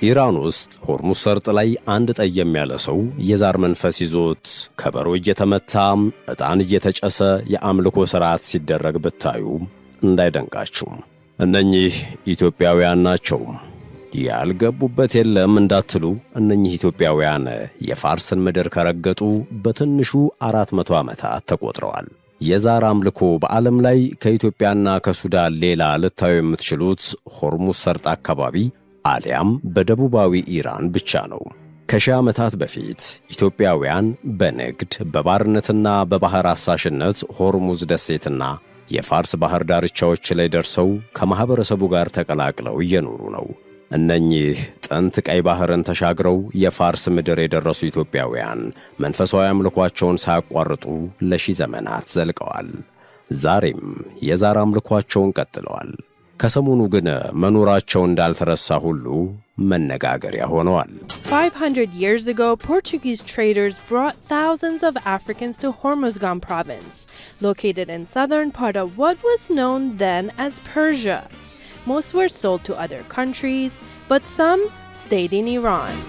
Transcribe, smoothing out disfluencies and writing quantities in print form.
ኢራን ውስጥ ሆርሙዝ ሰርጥ ላይ አንድ ጠየም ያለ ሰው የዛር መንፈስ ይዞት ከበሮ እየተመታ ዕጣን እየተጨሰ የአምልኮ ሥርዓት ሲደረግ ብታዩ እንዳይደንቃችሁ። እነኚህ ኢትዮጵያውያን ናቸው። ያልገቡበት የለም እንዳትሉ፣ እነኚህ ኢትዮጵያውያን የፋርስን ምድር ከረገጡ በትንሹ 400 ዓመታት ተቆጥረዋል። የዛር አምልኮ በዓለም ላይ ከኢትዮጵያና ከሱዳን ሌላ ልታዩ የምትችሉት ሆርሙዝ ሰርጥ አካባቢ አሊያም በደቡባዊ ኢራን ብቻ ነው። ከሺህ ዓመታት በፊት ኢትዮጵያውያን በንግድ በባርነትና በባሕር አሳሽነት ሆርሙዝ ደሴትና የፋርስ ባሕር ዳርቻዎች ላይ ደርሰው ከማኅበረሰቡ ጋር ተቀላቅለው እየኖሩ ነው። እነኚህ ጥንት ቀይ ባሕርን ተሻግረው የፋርስ ምድር የደረሱ ኢትዮጵያውያን መንፈሳዊ አምልኳቸውን ሳያቋርጡ ለሺህ ዘመናት ዘልቀዋል። ዛሬም የዛር አምልኳቸውን ቀጥለዋል። ከሰሞኑ ግን መኖራቸው እንዳልተረሳ ሁሉ መነጋገሪያ ሆነዋል። 500 years ago, Portuguese traders brought thousands of Africans to Hormuzgan province, located in southern part of what was known then as Persia. Most were sold to other countries, but some stayed in Iran.